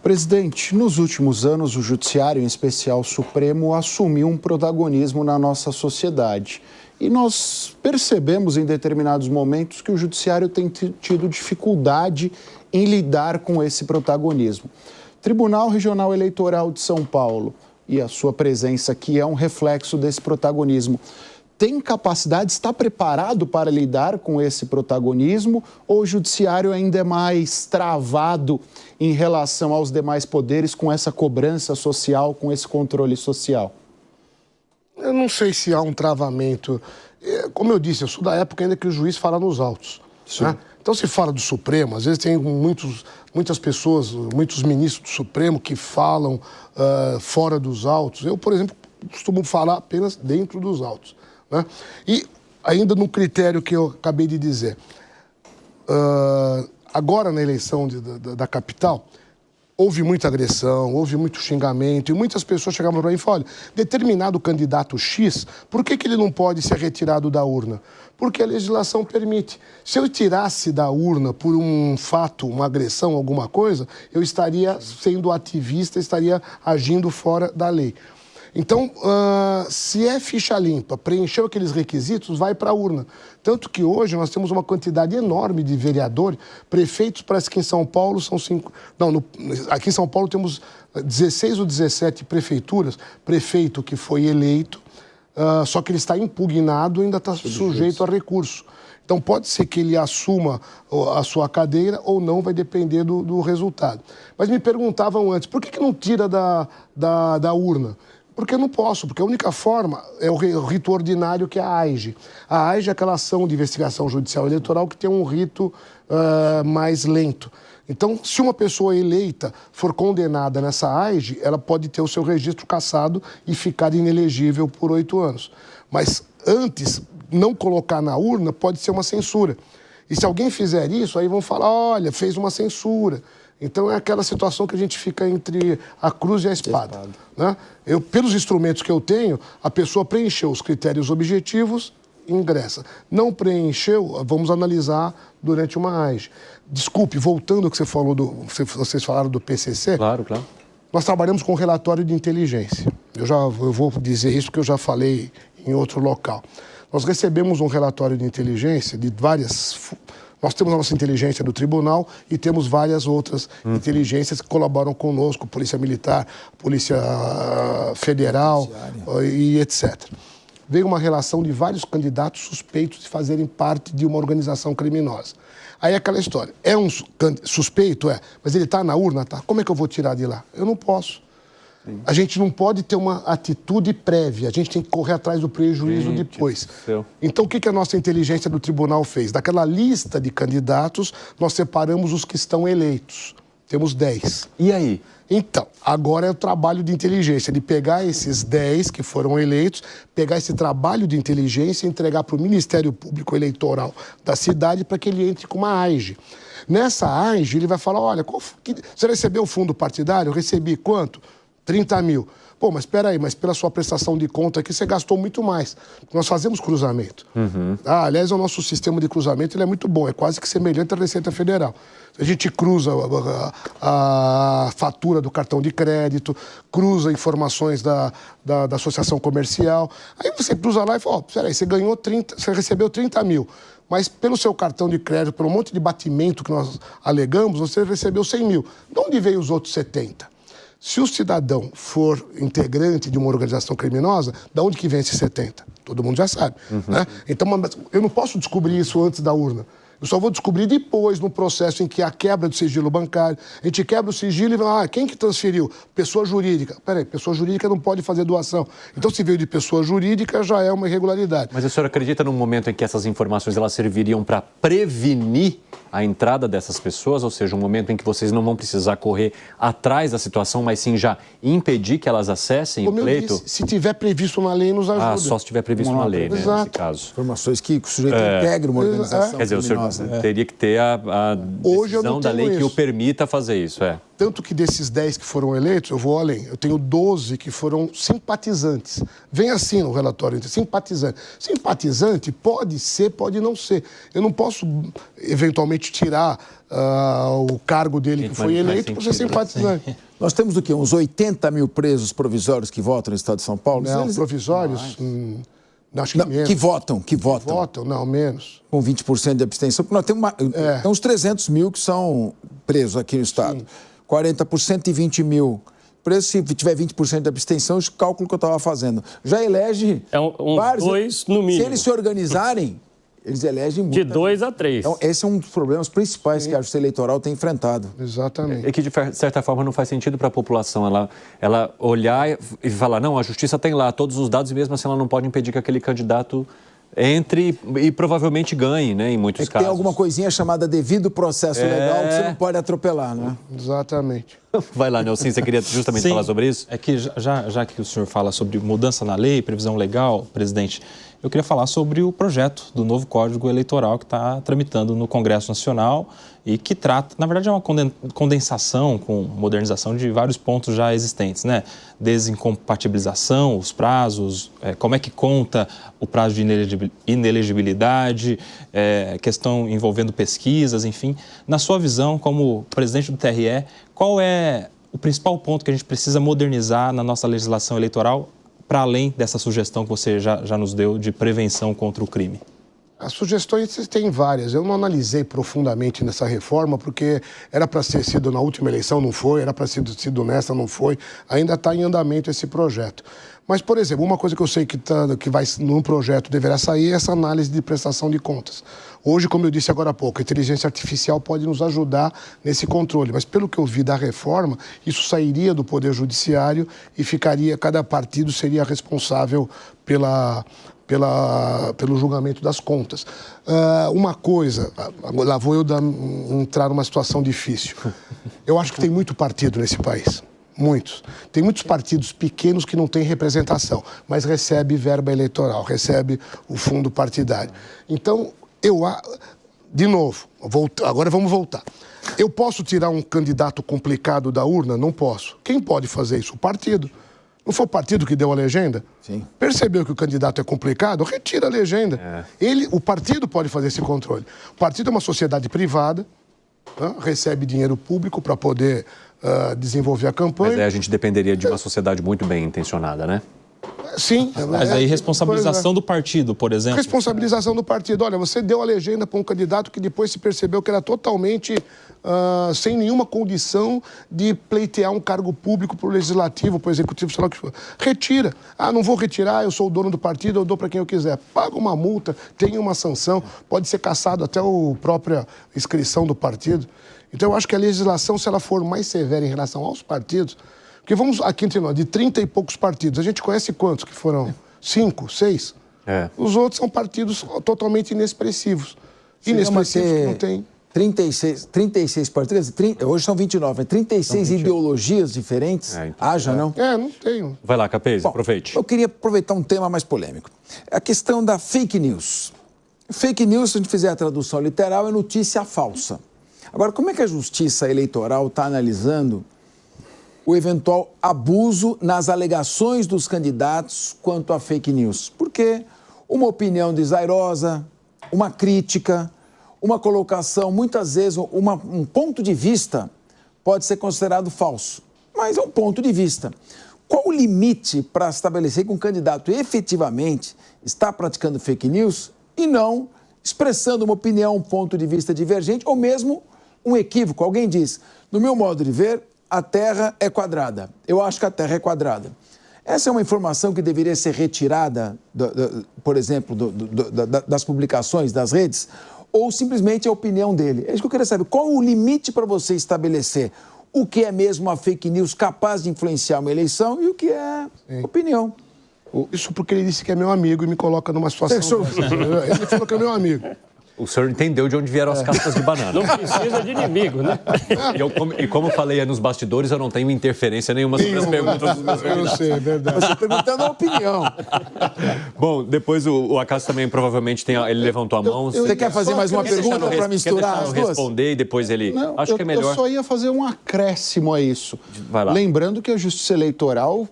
Presidente, nos últimos anos, o Judiciário, em especial o Supremo, assumiu um protagonismo na nossa sociedade. E nós percebemos em determinados momentos que o Judiciário tem tido dificuldade em lidar com esse protagonismo. Tribunal Regional Eleitoral de São Paulo e a sua presença aqui é um reflexo desse protagonismo. Tem capacidade, está preparado para lidar com esse protagonismo ou o Judiciário ainda é mais travado em relação aos demais poderes com essa cobrança social, com esse controle social? Eu não sei se há um travamento. Como eu disse, eu sou da época ainda que o juiz fala nos autos. Né? Então se fala do Supremo, às vezes tem muitas pessoas, muitos ministros do Supremo que falam fora dos autos. Eu, por exemplo, costumo falar apenas dentro dos autos. Né? E ainda no critério que eu acabei de dizer, agora na eleição da capital, houve muita agressão, houve muito xingamento, e muitas pessoas chegavam para mim e falaram, olha, determinado candidato X, por que ele não pode ser retirado da urna? Porque a legislação permite. Se eu tirasse da urna por um fato, uma agressão, alguma coisa, eu estaria sendo ativista, estaria agindo fora da lei. Então, se é ficha limpa, preencheu aqueles requisitos, vai para a urna. Tanto que hoje nós temos uma quantidade enorme de vereadores, prefeitos, parece que em São Paulo são 5... Não, aqui em São Paulo temos 16 ou 17 prefeituras, prefeito que foi eleito, só que ele está impugnado e ainda está sujeito a recurso. Então, pode ser que ele assuma a sua cadeira ou não, vai depender do resultado. Mas me perguntavam antes, por que não tira da urna? Porque eu não posso, porque a única forma é o rito ordinário, que é a AIGE. A AIGE é aquela ação de investigação judicial eleitoral que tem um rito mais lento. Então, se uma pessoa eleita for condenada nessa AIGE, ela pode ter o seu registro cassado e ficar inelegível por 8 anos. Mas antes, não colocar na urna pode ser uma censura. E se alguém fizer isso, aí vão falar, olha, fez uma censura. Então, é aquela situação que a gente fica entre a cruz e a espada. Né? Pelos instrumentos que eu tenho, a pessoa preencheu os critérios objetivos e ingressa. Não preencheu, vamos analisar durante uma AIGE. Desculpe, voltando ao que você falou, vocês falaram do PCC. Claro, claro. Nós trabalhamos com relatório de inteligência. Eu vou dizer isso porque eu já falei em outro local. Nós recebemos um relatório de inteligência de várias... Nós temos a nossa inteligência do tribunal e temos várias outras inteligências que colaboram conosco, Polícia Militar, Polícia Federal e etc. Veio uma relação de vários candidatos suspeitos de fazerem parte de uma organização criminosa. Aí é aquela história, é um suspeito? É, mas ele está na urna? Tá. Como é que eu vou tirar de lá? Eu não posso. Sim. A gente não pode ter uma atitude prévia, a gente tem que correr atrás do prejuízo depois. Então, o que a nossa inteligência do tribunal fez? Daquela lista de candidatos, nós separamos os que estão eleitos. Temos 10. E aí? Então, agora é o trabalho de inteligência, de pegar esses 10 que foram eleitos, pegar esse trabalho de inteligência e entregar para o Ministério Público Eleitoral da cidade para que ele entre com uma AIGE. Nessa AIGE, ele vai falar, olha, você recebeu o fundo partidário? Eu recebi quanto? 30 mil. Pô, mas espera aí, mas pela sua prestação de conta aqui, você gastou muito mais. Nós fazemos cruzamento. Aliás, o nosso sistema de cruzamento ele é muito bom, é quase que semelhante à Receita Federal. A gente cruza a fatura do cartão de crédito, cruza informações da associação comercial. Aí você cruza lá e fala, espera aí, você recebeu 30 mil. Mas pelo seu cartão de crédito, pelo monte de batimento que nós alegamos, você recebeu 100 mil. De onde veio os outros 70? Se o cidadão for integrante de uma organização criminosa, de onde que vem esses 70? Todo mundo já sabe. Né? Então, eu não posso descobrir isso antes da urna. Eu só vou descobrir depois, no processo em que há quebra do sigilo bancário. A gente quebra o sigilo e fala, quem que transferiu? Pessoa jurídica. Peraí, pessoa jurídica não pode fazer doação. Então, se veio de pessoa jurídica, já é uma irregularidade. Mas o senhor acredita num momento em que essas informações elas serviriam para prevenir a entrada dessas pessoas? Ou seja, um momento em que vocês não vão precisar correr atrás da situação, mas sim já impedir que elas acessem o pleito? Disse, se tiver previsto na lei, nos ajuda. Só se tiver previsto na lei, né, nesse caso. Informações que o sujeito integre uma organização Quer dizer, o senhor Teria que ter a decisão da lei que o permita fazer isso, Tanto que desses 10 que foram eleitos, eu vou além. Eu tenho 12 que foram simpatizantes. Vem assim no relatório, simpatizante. Simpatizante pode ser, pode não ser. Eu não posso, eventualmente, tirar o cargo dele que foi eleito por ser simpatizante. Nós temos do quê? Uns 80 mil presos provisórios que votam no estado de São Paulo? Não, provisórios... acho que menos. Que votam. Votam, não, menos. Com 20% de abstenção, porque nós temos tem uns 300 mil que são presos aqui no estado. Sim. 40% e 20 mil presos, se tiver 20% de abstenção, esse cálculo que eu estava fazendo. Já elege... uns 2 no mínimo. Se eles se organizarem, eles elegem muito. De 2 a 3. Então, esse é um dos problemas principais que a Justiça Eleitoral tem enfrentado. Exatamente. É que, de certa forma, não faz sentido para a população ela olhar e falar, não, a Justiça tem lá todos os dados e mesmo assim ela não pode impedir que aquele candidato entre e provavelmente ganhe, né, em muitos casos. Tem alguma coisinha chamada devido processo legal que você não pode atropelar, né? Exatamente. Vai lá, Nelson, você queria justamente falar sobre isso? É que já que o senhor fala sobre mudança na lei, previsão legal, presidente, eu queria falar sobre o projeto do novo Código Eleitoral que está tramitando no Congresso Nacional e que trata, na verdade, é uma condensação com modernização de vários pontos já existentes, né? Desincompatibilização, os prazos, como é que conta o prazo de inelegibilidade, questão envolvendo pesquisas, enfim. Na sua visão, como presidente do TRE, qual é o principal ponto que a gente precisa modernizar na nossa legislação eleitoral, para além dessa sugestão que você já nos deu de prevenção contra o crime? As sugestões têm várias. Eu não analisei profundamente nessa reforma, porque era para ter sido na última eleição, não foi, era para ter sido nessa, não foi. Ainda está em andamento esse projeto. Mas, por exemplo, uma coisa que eu sei que vai num projeto deverá sair é essa análise de prestação de contas. Hoje, como eu disse agora há pouco, a inteligência artificial pode nos ajudar nesse controle, mas pelo que eu vi da reforma, isso sairia do Poder Judiciário e cada partido seria responsável pelo julgamento das contas. Uma coisa, lá vou eu entrar numa situação difícil. Eu acho que tem muito partido nesse país. Muitos. Tem muitos partidos pequenos que não têm representação, mas recebe verba eleitoral, recebe o fundo partidário. Então, de novo, agora vamos voltar. Eu posso tirar um candidato complicado da urna? Não posso. Quem pode fazer isso? O partido. Não foi o partido que deu a legenda? Sim. Percebeu que o candidato é complicado? Retira a legenda. O partido pode fazer esse controle. O partido é uma sociedade privada, recebe dinheiro público para poder desenvolver a campanha. Mas aí a gente dependeria de uma sociedade muito bem intencionada, né? Sim. Mas aí responsabilização do partido, por exemplo. Responsabilização do partido. Olha, você deu a legenda para um candidato que depois se percebeu que era totalmente sem nenhuma condição de pleitear um cargo público para o legislativo, para o executivo, sei lá o que for. Retira. Não vou retirar, eu sou o dono do partido, eu dou para quem eu quiser. Paga uma multa, tem uma sanção, pode ser cassado até a própria inscrição do partido. Então, eu acho que a legislação, se ela for mais severa em relação aos partidos... Porque vamos aqui entre nós, de 30 e poucos partidos, a gente conhece quantos que foram? 5, 6? Os outros são partidos totalmente inexpressivos. Inexpressivos que não tem... 36 partidos, hoje são 29, 36 ideologias diferentes. Não? Não tenho. Vai lá, Capês, aproveite. Eu queria aproveitar um tema mais polêmico. A questão da fake news. Fake news, se a gente fizer a tradução literal, é notícia falsa. Agora, como é que a Justiça Eleitoral está analisando o eventual abuso nas alegações dos candidatos quanto a fake news? Porque uma opinião desairosa, uma crítica, uma colocação, muitas vezes um ponto de vista pode ser considerado falso, mas é um ponto de vista. Qual o limite para estabelecer que um candidato efetivamente está praticando fake news e não expressando uma opinião, um ponto de vista divergente ou mesmo um equívoco? Alguém diz, no meu modo de ver, a Terra é quadrada. Eu acho que a Terra é quadrada. Essa é uma informação que deveria ser retirada, por exemplo, das publicações, das redes, ou simplesmente a opinião dele? É isso que eu queria saber. Qual o limite para você estabelecer o que é mesmo uma fake news capaz de influenciar uma eleição e o que é opinião? Isso porque ele disse que é meu amigo e me coloca numa situação... Ele falou que é meu amigo. O senhor entendeu de onde vieram as cascas de banana. Não precisa de inimigo, né? E como eu falei nos bastidores, eu não tenho interferência nenhuma sobre as perguntas dos meus Eu não convidados. sei, é verdade. Você perguntando a opinião. Bom, depois o Acácio também provavelmente ele levantou a mão. Você quer fazer mais uma Quer deixar pergunta eu para misturar as duas? responder e depois ele... Não, Acho que é melhor. Eu só ia fazer um acréscimo a isso. Vai lá. Lembrando que a Justiça Eleitoral,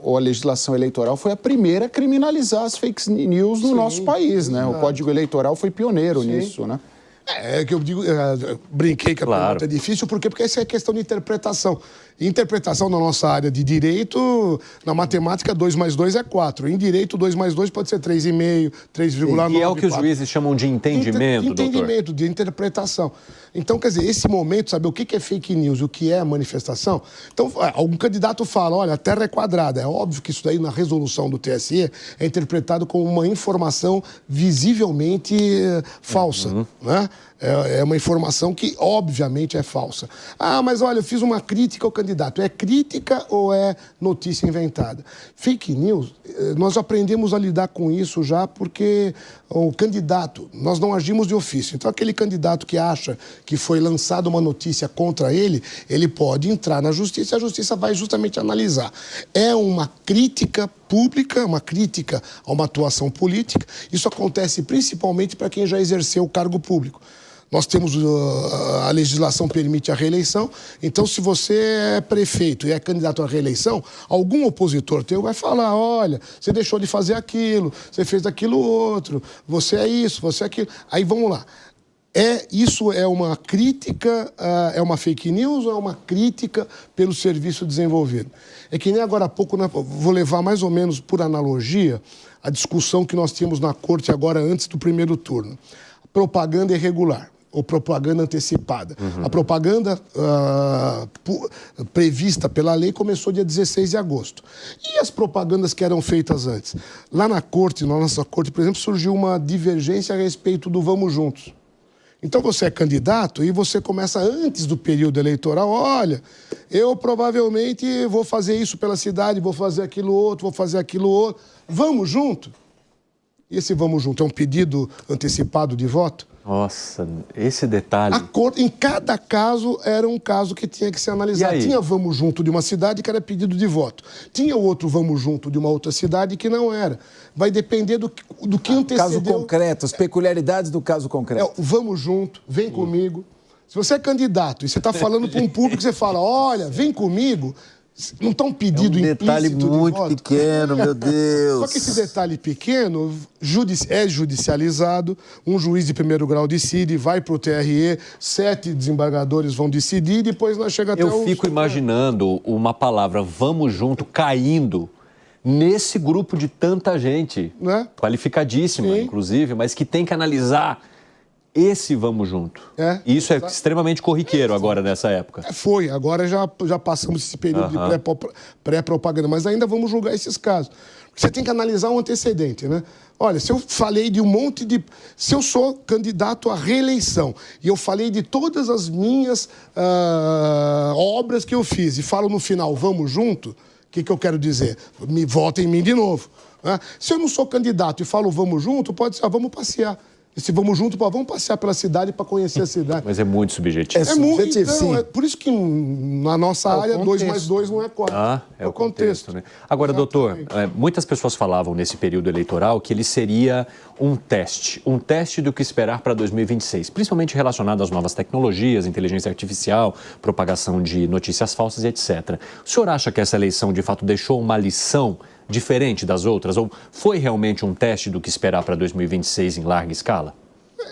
ou a legislação eleitoral, foi a primeira a criminalizar as fake news no nosso país, né? O Código Eleitoral foi pioneiro nisso, né? É que eu digo, brinquei que a pergunta é difícil, porque essa é questão de interpretação. Interpretação na nossa área de direito, na matemática, 2 mais 2 é 4. Em direito, 2 mais 2 pode ser 3,5, 3,9. E é o que os juízes chamam de entendimento, doutor? Entendimento, de interpretação. Então, quer dizer, esse momento, saber o que é fake news, o que é manifestação. Então, algum candidato fala, olha, a Terra é quadrada. É óbvio que isso daí, na resolução do TSE, é interpretado como uma informação visivelmente falsa, né? É uma informação que, obviamente, é falsa. Ah, mas olha, eu fiz uma crítica ao candidato. É crítica ou é notícia inventada? Fake news, nós aprendemos a lidar com isso já porque o candidato, nós não agimos de ofício. Então, aquele candidato que acha que foi lançada uma notícia contra ele, ele pode entrar na justiça e a justiça vai justamente analisar. É uma crítica pública, uma crítica a uma atuação política. Isso acontece principalmente para quem já exerceu o cargo público. Nós temos, a legislação permite a reeleição, então se você é prefeito e é candidato à reeleição, algum opositor teu vai falar, olha, você deixou de fazer aquilo, você fez aquilo outro, você é isso, você é aquilo. Aí vamos lá. Isso é uma crítica, é uma fake news ou é uma crítica pelo serviço desenvolvido? É que nem agora há pouco, né, vou levar mais ou menos por analogia a discussão que nós tínhamos na corte agora antes do primeiro turno. Propaganda irregular ou propaganda antecipada. A propaganda prevista pela lei começou dia 16 de agosto. E as propagandas que eram feitas antes? Lá na nossa corte, por exemplo, surgiu uma divergência a respeito do Vamos Juntos. Então você é candidato e você começa antes do período eleitoral, olha, eu provavelmente vou fazer isso pela cidade, vou fazer aquilo outro, vamos junto? E esse vamos junto é um pedido antecipado de voto? Nossa, esse detalhe... Em cada caso, era um caso que tinha que ser analisado. Tinha vamos junto de uma cidade que era pedido de voto. Tinha outro vamos junto de uma outra cidade que não era. Vai depender do que antecedeu... Caso concreto, as peculiaridades do caso concreto. Vamos junto, vem comigo. Se você é candidato e você está falando para um público, você fala, olha, vem comigo... Não está um pedido implícito detalhe muito pequeno, meu Deus. Só que esse detalhe pequeno é judicializado, um juiz de primeiro grau decide, vai para o TRE, 7 desembargadores vão decidir e depois nós chegamos até Eu fico imaginando uma palavra vamos junto caindo nesse grupo de tanta gente, né? Qualificadíssima, inclusive, mas que tem que analisar esse vamos junto. E isso é extremamente corriqueiro agora, nessa época. Agora já passamos esse período de pré-propaganda, mas ainda vamos julgar esses casos. Você tem que analisar um antecedente, né? Olha, se eu falei de um monte de... Se eu sou candidato à reeleição e eu falei de todas as minhas obras que eu fiz e falo no final, vamos junto, o que eu quero dizer? Vota em mim de novo. Né? Se eu não sou candidato e falo vamos junto, pode ser, vamos passear. E se vamos junto, vamos passear pela cidade para conhecer a cidade. Mas é muito subjetivo. É muito, então, por isso que na nossa área, 2 mais 2 não é 4. É o contexto, né? Agora, doutor, muitas pessoas falavam nesse período eleitoral que ele seria um teste do que esperar para 2026, principalmente relacionado às novas tecnologias, inteligência artificial, propagação de notícias falsas e etc. O senhor acha que essa eleição, de fato, deixou uma lição diferente das outras? Ou foi realmente um teste do que esperar para 2026 em larga escala?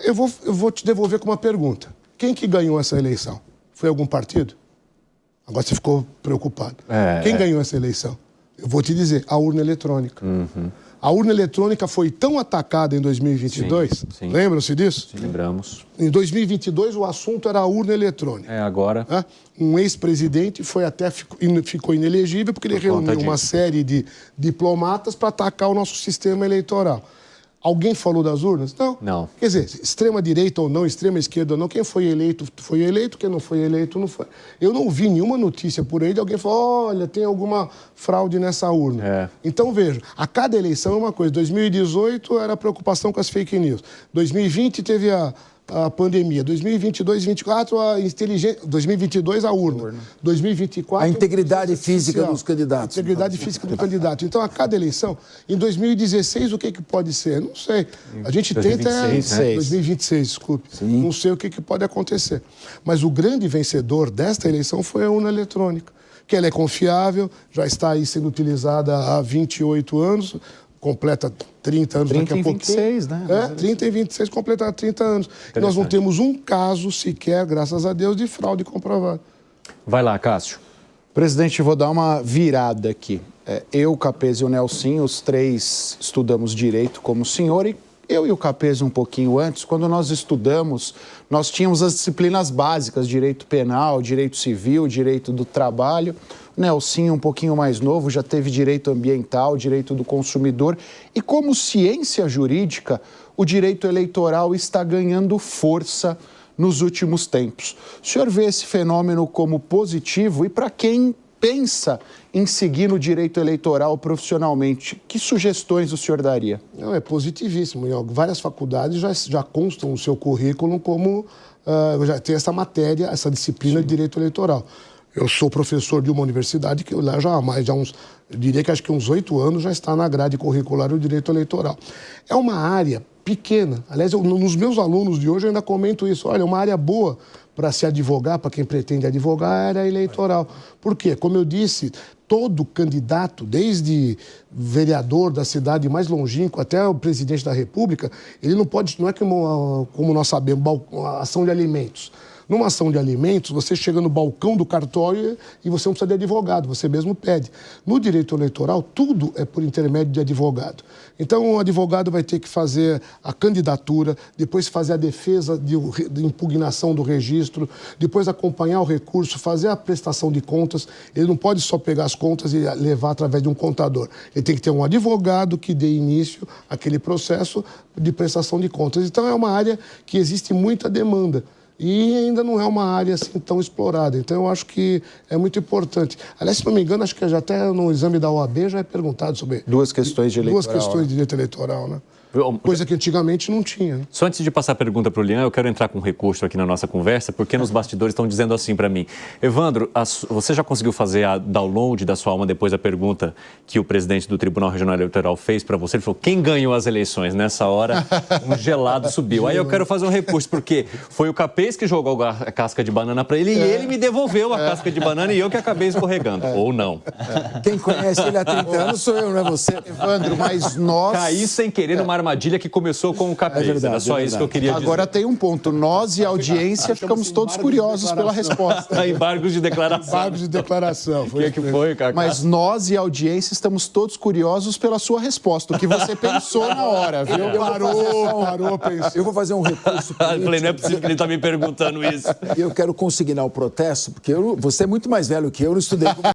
Eu vou te devolver com uma pergunta. Quem que ganhou essa eleição? Foi algum partido? Agora você ficou preocupado. Quem ganhou essa eleição? Eu vou te dizer, a urna eletrônica. A urna eletrônica foi tão atacada em 2022, sim. Lembram-se disso? Sim, lembramos. Em 2022 o assunto era a urna eletrônica. Agora... Um ex-presidente ficou inelegível porque ele reuniu uma série de diplomatas para atacar o nosso sistema eleitoral. Alguém falou das urnas? Não. Não. Quer dizer, extrema-direita ou não, extrema-esquerda ou não, quem foi eleito, quem não foi eleito, não foi. Eu não vi nenhuma notícia por aí de alguém falar, olha, tem alguma fraude nessa urna. Então, veja, a cada eleição é uma coisa. 2018 era a preocupação com as fake news. 2020 teve a pandemia. 2022, 2024, a inteligência. 2022, a urna. 2024... A integridade física dos candidatos. A integridade física do candidato. Então, a cada eleição, em 2016, o que pode ser? Não sei. A gente 2026, tenta... né? 2026, desculpe. Sim. Não sei o que pode acontecer. Mas o grande vencedor desta eleição foi a urna eletrônica, que ela é confiável, já está aí sendo utilizada há 28 anos, completa 30 anos daqui a pouquinho. 26, né? 30 e 26 completaram 30 anos. E nós não temos um caso sequer, graças a Deus, de fraude comprovada. Vai lá, Cássio. Presidente, vou dar uma virada aqui. Eu, Capês e o Nelsinho, os três estudamos direito como o senhor, e eu e o Capês um pouquinho antes, quando nós estudamos, nós tínhamos as disciplinas básicas, direito penal, direito civil, direito do trabalho. O Nelsinho, um pouquinho mais novo, já teve direito ambiental, direito do consumidor. E como ciência jurídica, o direito eleitoral está ganhando força nos últimos tempos. O senhor vê esse fenômeno como positivo? E para quem pensa em seguir no direito eleitoral profissionalmente, que sugestões o senhor daria? Não, é positivíssimo. Em várias faculdades já constam no seu currículo como já tem essa matéria, essa disciplina de direito eleitoral. Eu sou professor de uma universidade que lá já há mais, eu diria que acho que uns 8 anos já está na grade curricular o direito eleitoral. É uma área pequena. Aliás, nos meus alunos de hoje eu ainda comento isso. Olha, é uma área boa para se advogar, para quem pretende advogar, a área eleitoral. Por quê? Como eu disse, todo candidato, desde vereador da cidade mais longínqua até o presidente da República, ele não pode, não é como nós sabemos, ação de alimentos. Numa ação de alimentos, você chega no balcão do cartório e você não precisa de advogado, você mesmo pede. No direito eleitoral, tudo é por intermédio de advogado. Então, o advogado vai ter que fazer a candidatura, depois fazer a defesa de impugnação do registro, depois acompanhar o recurso, fazer a prestação de contas. Ele não pode só pegar as contas e levar através de um contador. Ele tem que ter um advogado que dê início àquele processo de prestação de contas. Então, é uma área que existe muita demanda. E ainda não é uma área assim tão explorada. Então, eu acho que é muito importante. Aliás, se não me engano, acho que já até no exame da OAB já é perguntado sobre... Duas questões de eleitoral. Duas questões de direito eleitoral, né? Coisa que antigamente não tinha. Né? Só antes de passar a pergunta para o Lian, eu quero entrar com um recurso aqui na nossa conversa, porque nos bastidores estão dizendo assim para mim. Evandro, você já conseguiu fazer a download da sua alma depois da pergunta que o presidente do Tribunal Regional Eleitoral fez para você? Ele falou, quem ganhou as eleições? Nessa hora, um gelado subiu. Aí eu quero fazer um recurso, porque foi o Capês que jogou a casca de banana para ele e ele me devolveu a casca de banana e eu que acabei escorregando. Ou não. Quem conhece ele há 30 anos sou eu, não é você? Evandro, mas nós... Caí sem querer numa armadilha que começou com o Capês. verdade, Era só isso que eu queria dizer. Agora tem um ponto. Nós e a audiência ficamos todos curiosos pela resposta. Embargos de declaração. Embargos de declaração. O que foi, Cacá? Mas nós e a audiência estamos todos curiosos pela sua resposta. O que você pensou na hora, viu? Parou, pensou. Eu vou fazer um recurso político. Eu falei, não é possível que ele está me perguntando isso. E eu quero consignar o protesto, porque você é muito mais velho que eu, não estudei como